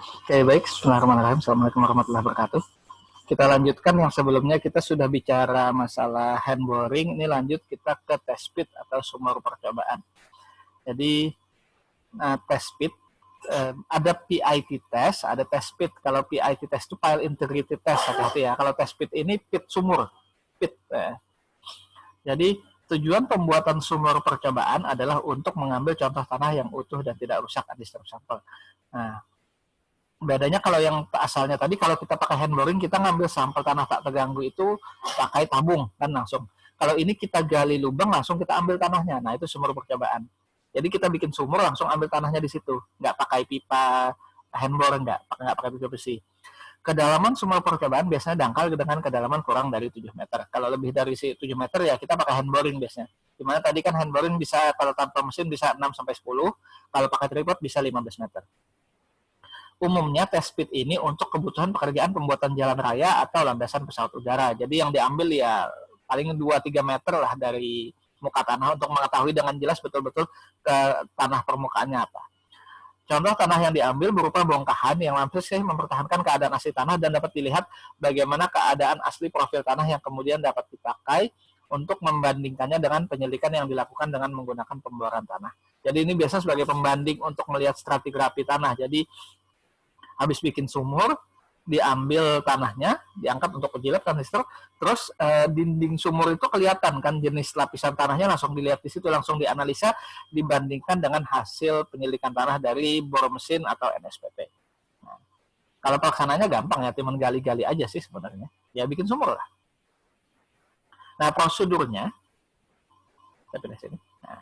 Oke, baik. Bismillahirrahmanirrahim. Assalamualaikum warahmatullahi wabarakatuh. Kita lanjutkan yang sebelumnya kita sudah bicara masalah hand boring. Ini lanjut kita ke test pit atau sumur percobaan. Jadi test pit ada PIT test, ada test pit. Kalau PIT test itu pile integrity test, hati-hati ya. Kalau test pit ini pit sumur, pit. Jadi tujuan pembuatan sumur percobaan adalah untuk mengambil contoh tanah yang utuh dan tidak rusak di setiap sampel. Nah, bedanya kalau yang asalnya tadi, kalau kita pakai hand boring, kita ngambil sampel tanah tak terganggu itu pakai tabung kan langsung. Kalau ini kita gali lubang langsung kita ambil tanahnya. Nah, itu sumur percobaan. Jadi kita bikin sumur langsung ambil tanahnya di situ, nggak pakai pipa hand boring, nggak pakai pipa besi. Kedalaman sumur percobaan biasanya dangkal dengan kedalaman kurang dari 7 meter. Kalau lebih dari 7 meter ya kita pakai hand boring biasanya. Dimana tadi kan hand boring bisa kalau tanpa mesin bisa 6 sampai 10, kalau pakai tripod bisa 15 meter. Umumnya test pit ini untuk kebutuhan pekerjaan pembuatan jalan raya atau landasan pesawat udara. Jadi yang diambil ya paling 2-3 meter lah dari muka tanah untuk mengetahui dengan jelas betul-betul ke tanah permukaannya apa. Contoh tanah yang diambil berupa bongkahan yang masih mempertahankan keadaan asli tanah dan dapat dilihat bagaimana keadaan asli profil tanah yang kemudian dapat dipakai untuk membandingkannya dengan penyelidikan yang dilakukan dengan menggunakan pemboran tanah. Jadi ini biasa sebagai pembanding untuk melihat stratigrafi tanah. Jadi habis bikin sumur, diambil tanahnya, diangkat untuk penjilat kanister, terus dinding sumur itu kelihatan kan jenis lapisan tanahnya, langsung dilihat di situ, langsung dianalisa dibandingkan dengan hasil penyelidikan tanah dari bor mesin atau NSPP. Nah, kalau pelaksanaannya gampang ya, cuma gali-gali aja sih sebenarnya. Ya bikin sumur lah. Nah, prosedurnya, saya pindah sini. Nah,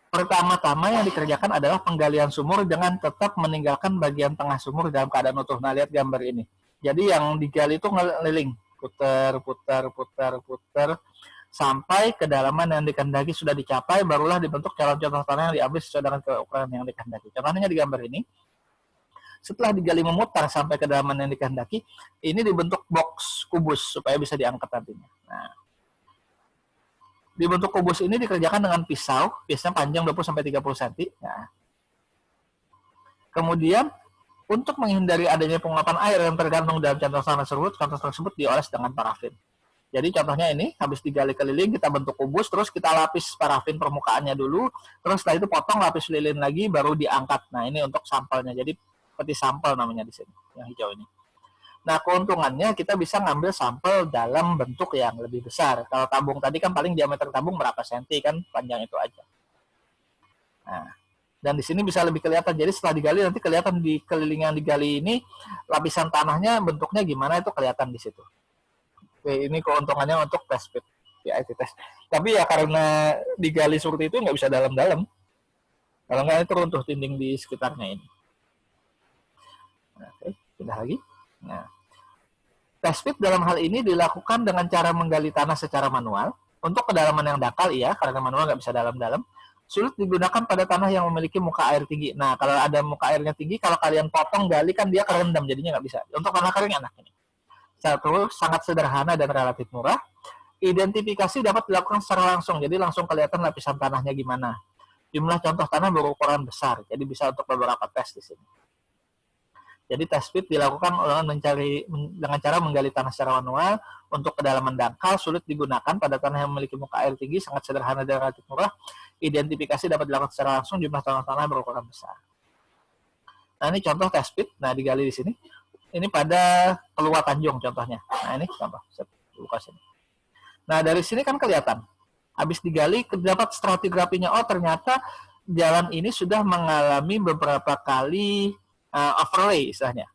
pertama-tama yang dikerjakan adalah penggalian sumur dengan tetap meninggalkan bagian tengah sumur dalam keadaan utuh. Nah, lihat gambar ini. Jadi yang digali itu ngeliling, putar, sampai kedalaman yang dikehendaki sudah dicapai, barulah dibentuk calon contoh tanah yang diambil sesuai dengan ukuran yang dikehendaki. Contohnya di gambar ini, setelah digali memutar sampai kedalaman yang dikehendaki, ini dibentuk box kubus supaya bisa diangkat nantinya. Nah, dibentuk kubus ini dikerjakan dengan pisau, biasanya panjang 20-30 cm. Nah, kemudian, untuk menghindari adanya penguapan air yang tergantung dalam contoh tersebut dioles dengan parafin. Jadi contohnya ini, habis digali keliling, kita bentuk kubus, terus kita lapis parafin permukaannya dulu, terus setelah itu potong lapis lilin lagi, baru diangkat. Nah, ini untuk sampelnya. Jadi, seperti sampel namanya di sini, yang hijau ini. Nah, keuntungannya kita bisa ngambil sampel dalam bentuk yang lebih besar. Kalau tabung tadi kan paling diameter tabung berapa senti kan, panjang itu aja. Nah, dan di sini bisa lebih kelihatan. Jadi setelah digali nanti kelihatan di keliling yang digali ini lapisan tanahnya bentuknya gimana itu kelihatan di situ. Oke, ini keuntungannya untuk test pit, PIT test. Tapi ya karena digali seperti itu nggak bisa dalam-dalam. Kalau nggak itu runtuh dinding di sekitarnya ini. Nah, oke, pindah lagi. Nah, test pit dalam hal ini dilakukan dengan cara menggali tanah secara manual. Untuk kedalaman yang dangkal, iya, karena manual nggak bisa dalam-dalam. Sulit digunakan pada tanah yang memiliki muka air tinggi. Nah, kalau ada muka airnya tinggi, kalau kalian potong, gali kan dia kerendam, jadinya nggak bisa. Untuk tanah kering enak ini. Satu, sangat sederhana dan relatif murah. Identifikasi dapat dilakukan secara langsung, jadi langsung kelihatan lapisan tanahnya gimana. Jumlah contoh tanah berukuran besar, jadi bisa untuk beberapa tes di sini. Jadi test pit dilakukan dengan cara menggali tanah secara manual. Untuk kedalaman dangkal sulit digunakan pada tanah yang memiliki muka air tinggi, sangat sederhana dan relatif murah. Identifikasi dapat dilakukan secara langsung, jumlah tanah berukuran besar. Nah, ini contoh test pit. Nah, digali di sini. Ini pada Keluar Tanjung contohnya. Nah, ini contoh. Saya buka sini. Nah, dari sini kan kelihatan. Habis digali, dapat stratigrafinya. Oh, ternyata jalan ini sudah mengalami beberapa kali overlay istilahnya.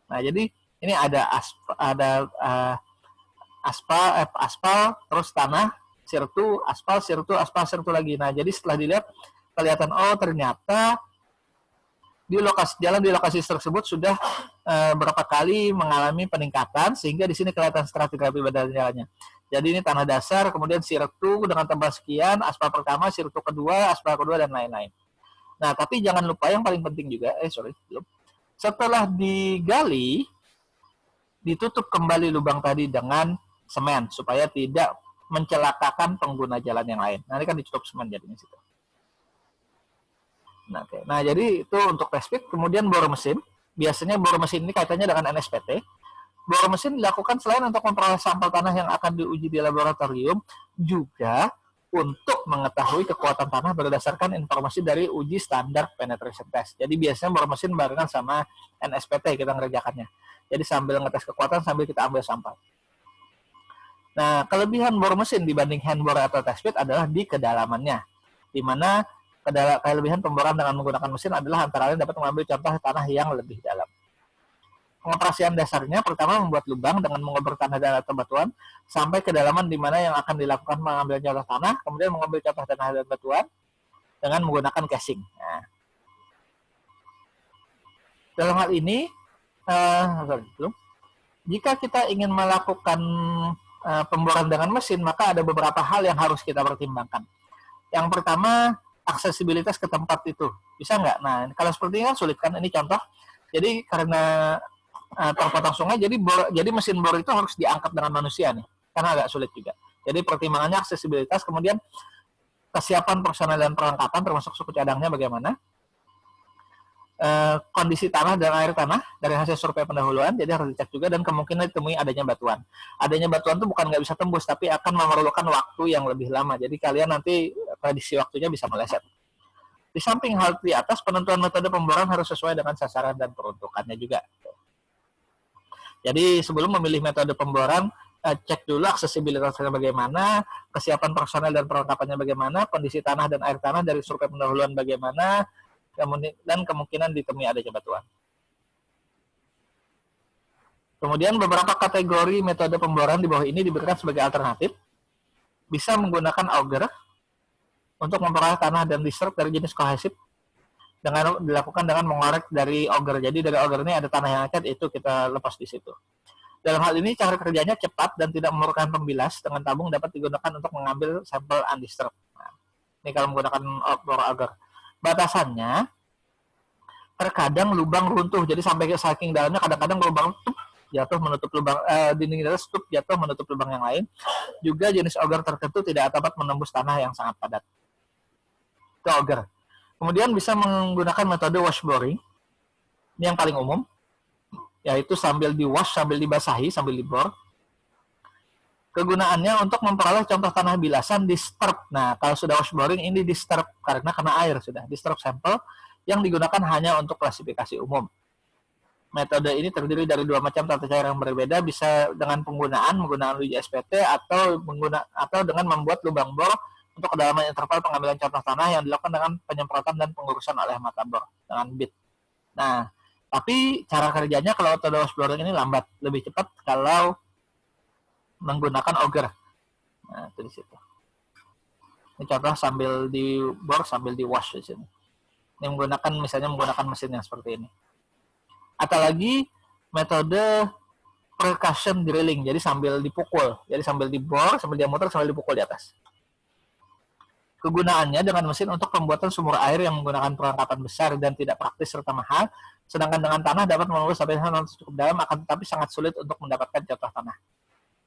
Nah, jadi ini ada aspal, terus tanah, sirtu, sirtu lagi. Nah, jadi setelah dilihat kelihatan oh ternyata di lokasi tersebut sudah berapa kali mengalami peningkatan sehingga di sini kelihatan stratigrafi badan jalannya. Jadi ini tanah dasar, kemudian sirtu dengan tebal sekian, aspal pertama, sirtu kedua, aspal kedua dan lain-lain. Nah, tapi jangan lupa yang paling penting juga, belum. Setelah digali, ditutup kembali lubang tadi dengan semen supaya tidak mencelakakan pengguna jalan yang lain. Nanti kan ditutup semen jadinya situ. Nah, okay. Nah, jadi itu untuk test pit. Kemudian bor mesin. Biasanya bor mesin ini kaitannya dengan NSPT. Bor mesin dilakukan selain untuk memperoleh sampel tanah yang akan diuji di laboratorium, juga untuk mengetahui kekuatan tanah berdasarkan informasi dari uji standar penetration test. Jadi biasanya bor mesin barengan sama NSPT kita ngerjakannya. Jadi sambil ngetes kekuatan sambil kita ambil sampel. Nah, kelebihan bor mesin dibanding hand bor atau test pit adalah di kedalamannya, di mana kelebihan pemboran dengan menggunakan mesin adalah antara lain dapat mengambil contoh tanah yang lebih dalam. Pengoperasian dasarnya pertama membuat lubang dengan mengoper tanah dan atau batuan sampai kedalaman di mana yang akan dilakukan mengambil contoh tanah, kemudian mengambil contoh tanah dan batuan dengan menggunakan casing. Nah, dalam hal ini, jika kita ingin melakukan pemboran dengan mesin, maka ada beberapa hal yang harus kita pertimbangkan. Yang pertama, aksesibilitas ke tempat itu. Bisa nggak? Nah, kalau seperti ini kan sulit kan, ini contoh. Jadi karena terpotong sungai, jadi mesin bor itu harus diangkat dengan manusia nih, karena agak sulit juga. Jadi pertimbangannya aksesibilitas, kemudian kesiapan personel dan perlengkapan, termasuk suku cadangnya bagaimana, kondisi tanah dan air tanah dari hasil survei pendahuluan, jadi harus dicek juga, dan kemungkinan ditemui adanya batuan. Adanya batuan itu bukan nggak bisa tembus, tapi akan memerlukan waktu yang lebih lama. Jadi kalian nanti prediksi waktunya bisa meleset. Di samping hal di atas, penentuan metode pemboran harus sesuai dengan sasaran dan peruntukannya juga. Jadi sebelum memilih metode pemboran, cek dulu aksesibilitasnya bagaimana, kesiapan personel dan perlengkapannya bagaimana, kondisi tanah dan air tanah dari survei pendahuluan bagaimana, dan kemungkinan ditemui adanya batuan. Kemudian beberapa kategori metode pemboran di bawah ini diberikan sebagai alternatif. Bisa menggunakan auger untuk memperoleh tanah dan disturb dari jenis kohesif, dengan dilakukan dengan mengorek dari auger. Jadi dari auger ini ada tanah yang acet, itu kita lepas di situ. Dalam hal ini cara kerjanya cepat dan tidak memerlukan pembilas. Dengan tabung dapat digunakan untuk mengambil sampel undisturbed. Nah, ini kalau menggunakan auger. Batasannya, terkadang lubang runtuh. Jadi sampai saking dalamnya, kadang-kadang lubang jatuh menutup lubang, dinding atas jatuh menutup lubang yang lain. Juga jenis auger tertentu tidak dapat menembus tanah yang sangat padat. Itu auger. Kemudian bisa menggunakan metode wash boring. Ini yang paling umum, yaitu sambil di-wash, sambil dibasahi, sambil dibor. Kegunaannya untuk memperoleh contoh tanah bilasan disturb. Nah, kalau sudah wash boring, ini disturb karena kena air sudah. Disturb sampel yang digunakan hanya untuk klasifikasi umum. Metode ini terdiri dari dua macam tata cara yang berbeda, bisa dengan menggunakan uji SPT atau dengan membuat lubang bor untuk kedalaman interval pengambilan contoh tanah yang dilakukan dengan penyemprotan dan pengurusan oleh mata bor dengan bit. Nah, tapi cara kerjanya kalau metode wash boring ini lambat, lebih cepat kalau menggunakan auger. Nah, itu di situ. Ini contoh sambil di bor, sambil di wash di sini. Ini misalnya menggunakan mesin yang seperti ini. Atau lagi metode percussion drilling, jadi sambil dipukul, jadi sambil dibor, sambil dia muter, sambil dipukul di atas. Kegunaannya dengan mesin untuk pembuatan sumur air yang menggunakan perlengkapan besar dan tidak praktis serta mahal, sedangkan dengan tanah dapat menembus sampai cukup dalam, akan tetapi sangat sulit untuk mendapatkan contoh tanah.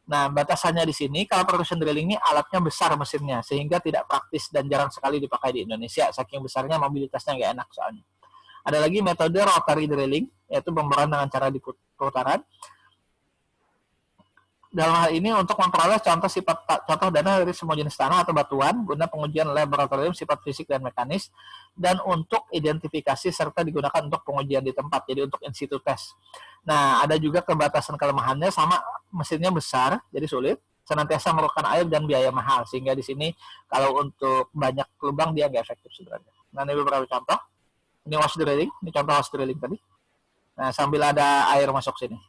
Nah, batasannya di sini, kalau percussion drilling ini alatnya besar mesinnya, sehingga tidak praktis dan jarang sekali dipakai di Indonesia, saking besarnya mobilitasnya nggak enak soalnya. Ada lagi metode rotary drilling, yaitu pemboran dengan cara diputaran. Dalam hal ini untuk memperoleh contoh dana dari semua jenis tanah atau batuan guna pengujian laboratorium sifat fisik dan mekanis, dan untuk identifikasi serta digunakan untuk pengujian di tempat, jadi untuk in situ test. Nah, ada juga kebatasan kelemahannya, sama mesinnya besar, jadi sulit, senantiasa memerlukan air dan biaya mahal, sehingga di sini kalau untuk banyak lubang dia nggak efektif sebenarnya. Nah, ini beberapa contoh. Ini wash drilling, ini contoh wash drilling tadi. Nah, sambil ada air masuk sini.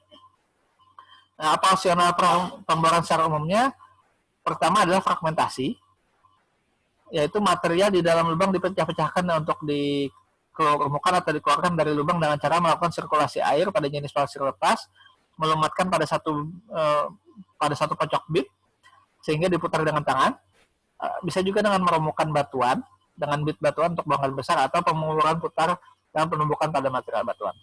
Nah, operasional pemboran secara umumnya, pertama adalah fragmentasi, yaitu material di dalam lubang dipecah-pecahkan untuk dikeluarkan atau dikeluarkan dari lubang dengan cara melakukan sirkulasi air pada jenis pasir lepas, melumatkan pada satu pocok bit, sehingga diputar dengan tangan. Bisa juga dengan meromukan batuan, dengan bit batuan untuk bongkar besar, atau pemuluran putar dan penumbukan pada material batuan.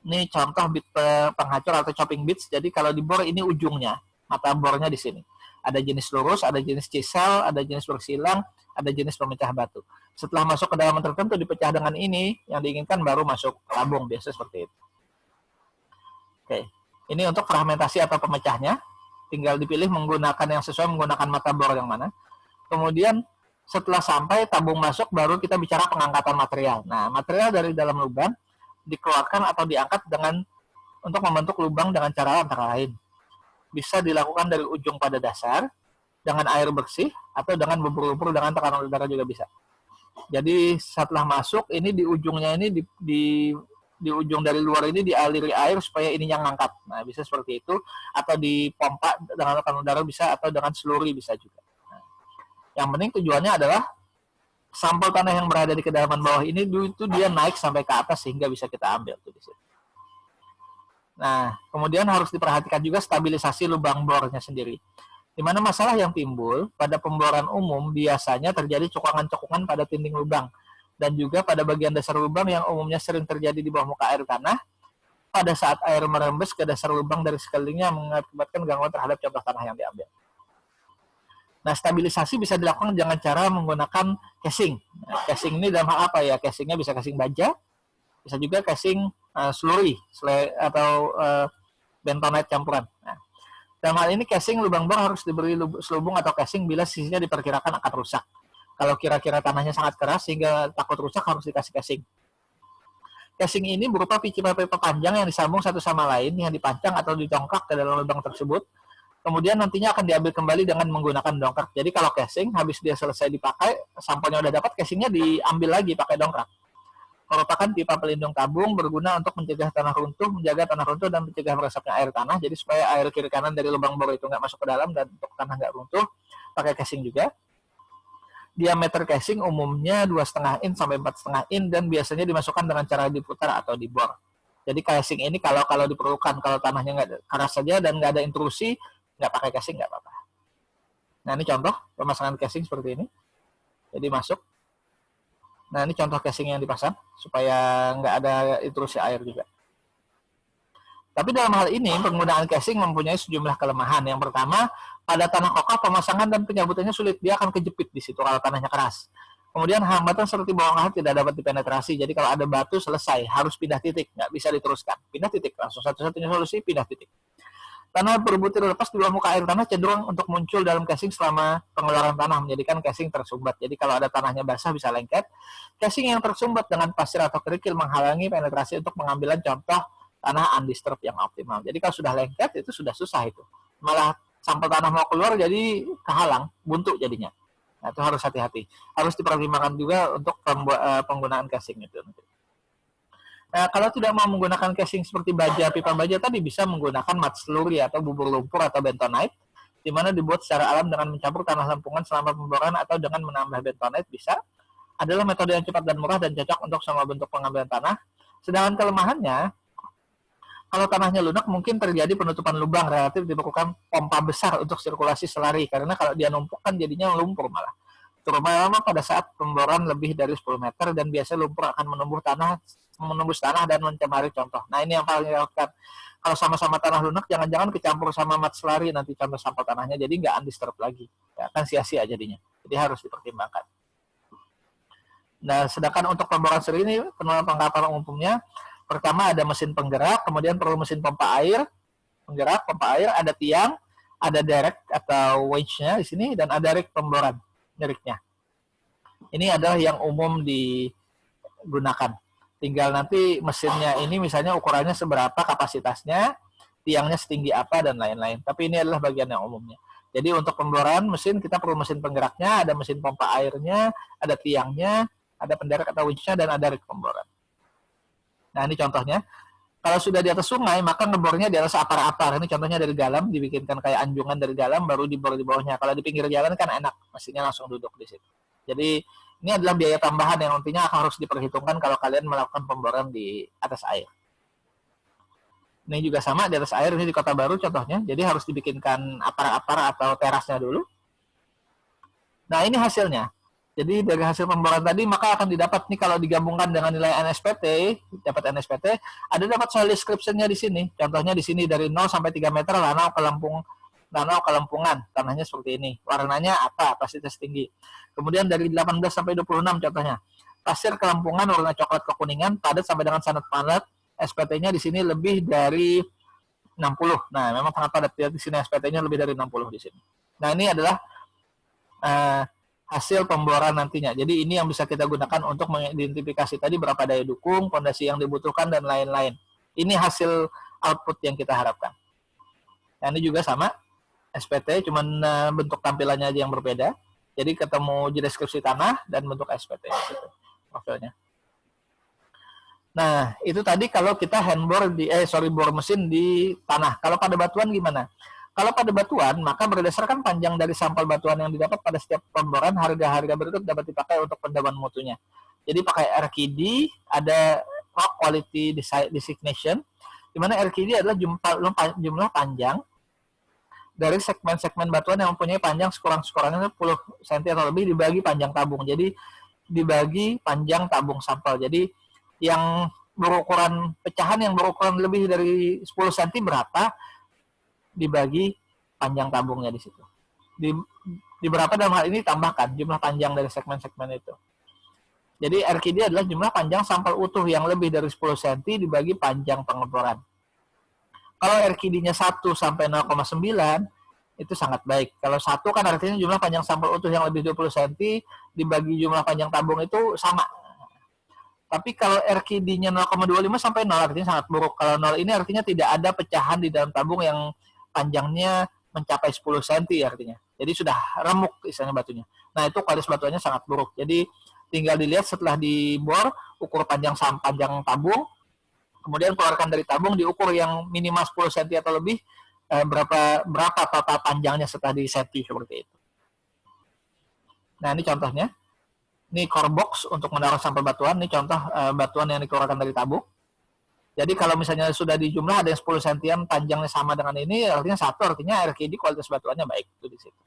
Ini contoh bit penghacur atau chopping bits. Jadi kalau dibor ini ujungnya, mata bornya di sini. Ada jenis lurus, ada jenis chisel, ada jenis bersilang, ada jenis pemecah batu. Setelah masuk ke dalam tertentu dipecah dengan ini, yang diinginkan baru masuk tabung, biasa seperti itu. Oke, ini untuk fragmentasi atau pemecahnya. Tinggal dipilih menggunakan yang sesuai, menggunakan mata bor yang mana. Kemudian setelah sampai tabung masuk, baru kita bicara pengangkatan material. Nah, material dari dalam lubang dikeluarkan atau diangkat dengan untuk membentuk lubang dengan cara antara lain. Bisa dilakukan dari ujung pada dasar dengan air bersih atau dengan bubur-bubur dengan tekanan udara juga bisa. Jadi setelah masuk ini di ujungnya ini di ujung dari luar ini dialiri air supaya ininya ngangkat. Nah, bisa seperti itu atau dipompa dengan tekanan udara bisa atau dengan slurry bisa juga. Nah, yang penting tujuannya adalah sampel tanah yang berada di kedalaman bawah ini itu dia naik sampai ke atas sehingga bisa kita ambil tuh di situ. Nah, kemudian harus diperhatikan juga stabilisasi lubang bornya sendiri. Di mana masalah yang timbul pada pemboran umum biasanya terjadi cekungan-cekungan pada dinding lubang dan juga pada bagian dasar lubang yang umumnya sering terjadi di bawah muka air tanah pada saat air merembes ke dasar lubang dari sekelilingnya mengakibatkan gangguan terhadap contoh tanah yang diambil. Nah, stabilisasi bisa dilakukan dengan cara menggunakan casing. Nah, casing ini dalam hal apa ya? Casingnya bisa casing baja, bisa juga casing slurry atau bentonite campuran. Nah, dalam hal ini casing lubang bor harus diberi selubung atau casing bila sisinya diperkirakan akan rusak. Kalau kira-kira tanahnya sangat keras sehingga takut rusak harus dikasih casing. Casing ini berupa pipa-pipa panjang yang disambung satu sama lain yang dipancang atau didongkrak ke dalam lubang tersebut. Kemudian nantinya akan diambil kembali dengan menggunakan dongkrak. Jadi kalau casing habis dia selesai dipakai, sampelnya udah dapat, casingnya diambil lagi pakai dongkrak. Merupakan pipa pelindung tabung berguna untuk mencegah tanah runtuh, menjaga tanah runtuh dan mencegah meresapnya air tanah. Jadi supaya air kiri kanan dari lubang bor itu nggak masuk ke dalam dan untuk tanah nggak runtuh, pakai casing juga. Diameter casing umumnya 2,5 in sampai 4,5 in dan biasanya dimasukkan dengan cara diputar atau dibor. Jadi casing ini kalau diperlukan, kalau tanahnya nggak keras saja dan nggak ada intrusi, nggak pakai casing nggak apa-apa. Nah, ini contoh pemasangan casing seperti ini. Jadi masuk. Nah, ini contoh casing yang dipasang supaya nggak ada intrusi air juga. Tapi dalam hal ini penggunaan casing mempunyai sejumlah kelemahan. Yang pertama, pada tanah kokoh pemasangan dan penyabutannya sulit, dia akan kejepit di situ kalau tanahnya keras. Kemudian hambatan seperti bawang lahat tidak dapat dipenetrasi. Jadi kalau ada batu selesai, harus pindah titik, nggak bisa diteruskan. Pindah titik, langsung satu-satunya solusi pindah titik. Tanah berbutir lepas di bawah muka air tanah cenderung untuk muncul dalam casing selama pengeluaran tanah, menjadikan casing tersumbat. Jadi kalau ada tanahnya basah bisa lengket. Casing yang tersumbat dengan pasir atau kerikil menghalangi penetrasi untuk pengambilan contoh tanah undisturbed yang optimal. Jadi kalau sudah lengket itu sudah susah itu. Malah sampel tanah mau keluar jadi kehalang, buntu jadinya. Nah, itu harus hati-hati. Harus dipertimbangkan juga untuk penggunaan casing itu. Nah, kalau tidak mau menggunakan casing seperti baja, pipa baja tadi, bisa menggunakan mud slurry atau bubur lumpur atau bentonite, di mana dibuat secara alam dengan mencampur tanah lempungan selama pemboran atau dengan menambah bentonite bisa. Adalah metode yang cepat dan murah dan cocok untuk semua bentuk pengambilan tanah. Sedangkan kelemahannya, kalau tanahnya lunak mungkin terjadi penutupan lubang, relatif diperlukan pompa besar untuk sirkulasi selari, karena kalau dia numpuk kan jadinya lumpur malah. Terutama pada saat pemboran lebih dari 10 meter dan biasanya lumpur akan menembus tanah dan mencemari contoh. Nah, ini yang paling dilakukan. Kalau sama-sama tanah lunak, jangan-jangan kecampur sama mat selari nanti contoh sampel tanahnya, jadi nggak undisturbed lagi. Ya, kan sia-sia jadinya. Jadi harus dipertimbangkan. Nah, sedangkan untuk pemboran seri ini, penerapan umumnya, pertama ada mesin penggerak, kemudian perlu mesin pompa air, penggerak, pompa air, ada tiang, ada derek atau winch-nya di sini, dan ada rig pemboran, rignya. Ini adalah yang umum digunakan. Tinggal nanti mesinnya ini misalnya ukurannya seberapa kapasitasnya, tiangnya setinggi apa, dan lain-lain. Tapi ini adalah bagian yang umumnya. Jadi untuk pemboran mesin, kita perlu mesin penggeraknya, ada mesin pompa airnya, ada tiangnya, ada penderek atau winch-nya, dan ada rig pemboran. Nah, ini contohnya. Kalau sudah di atas sungai, maka ngebornya di atas apar-apar. Ini contohnya dari galam, dibikinkan kayak anjungan dari galam, baru dibor di bawahnya. Kalau di pinggir jalan kan enak, mesinnya langsung duduk di situ. Jadi ini adalah biaya tambahan yang nantinya harus diperhitungkan kalau kalian melakukan pemboran di atas air. Ini juga sama di atas air, ini di Kota Baru contohnya. Jadi harus dibikinkan apar-apar atau terasnya dulu. Nah, ini hasilnya. Jadi dari hasil pemboran tadi maka akan didapat nih kalau digabungkan dengan nilai NSPT, dapat NSPT, ada dapat soil description-nya di sini. Contohnya di sini dari 0 sampai 3 meter tanah pelampung danau Kelempungan, tanahnya seperti ini. Warnanya apa? Pasiritas tinggi. Kemudian dari 18 sampai 26 contohnya. Pasir Kelempungan warna coklat kekuningan, padat sampai dengan sangat padat. SPT-nya di sini lebih dari 60. Nah, memang sangat padat ya di sini, SPT-nya lebih dari 60 di sini. Nah, ini adalah hasil pemboran nantinya. Jadi ini yang bisa kita gunakan untuk mengidentifikasi tadi berapa daya dukung, fondasi yang dibutuhkan, dan lain-lain. Ini hasil output yang kita harapkan. Nah, ini juga sama, SPT, cuman bentuk tampilannya aja yang berbeda. Jadi ketemu deskripsi tanah dan bentuk SPT gitu, profilnya. Nah, itu tadi kalau kita handbore bor mesin di tanah. Kalau pada batuan gimana? Kalau pada batuan, maka berdasarkan panjang dari sampel batuan yang didapat pada setiap pemboran, harga-harga berikut dapat dipakai untuk pendapat mutunya. Jadi pakai RQD, ada Rock Quality Designation, di mana RQD adalah jumlah panjang dari segmen-segmen batuan yang mempunyai panjang sekurang-kurangnya 10 cm atau lebih dibagi panjang tabung. Jadi dibagi panjang tabung sampel. Jadi yang berukuran pecahan yang berukuran lebih dari 10 cm berapa dibagi panjang tabungnya di situ. Di berapa dalam hal ini tambahkan jumlah panjang dari segmen-segmen itu. Jadi RQD adalah jumlah panjang sampel utuh yang lebih dari 10 cm dibagi panjang pengeboran. Kalau RQD-nya 1 sampai 0,9 itu sangat baik. Kalau 1 kan artinya jumlah panjang sampel utuh yang lebih 20 cm dibagi jumlah panjang tabung itu sama. Tapi kalau RQD-nya 0,25 sampai 0 artinya sangat buruk. Kalau 0 ini artinya tidak ada pecahan di dalam tabung yang panjangnya mencapai 10 cm artinya. Jadi sudah remuk istilahnya batunya. Nah, itu kualitas batuannya sangat buruk. Jadi tinggal dilihat setelah dibor, ukur panjang tabung, kemudian keluarkan dari tabung, diukur yang minimal 10 cm atau lebih, berapa total panjangnya setelah diseti seperti itu. Nah, ini contohnya. Ini core box untuk menaruh sampel batuan. Ini contoh batuan yang dikeluarkan dari tabung. Jadi kalau misalnya sudah dijumlah ada yang 10 cm panjangnya sama dengan ini, artinya 1, artinya RQD kualitas batuannya baik. Itu di situ.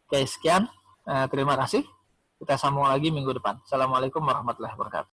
Oke, sekian. Terima kasih. Kita sambung lagi minggu depan. Assalamualaikum warahmatullahi wabarakatuh.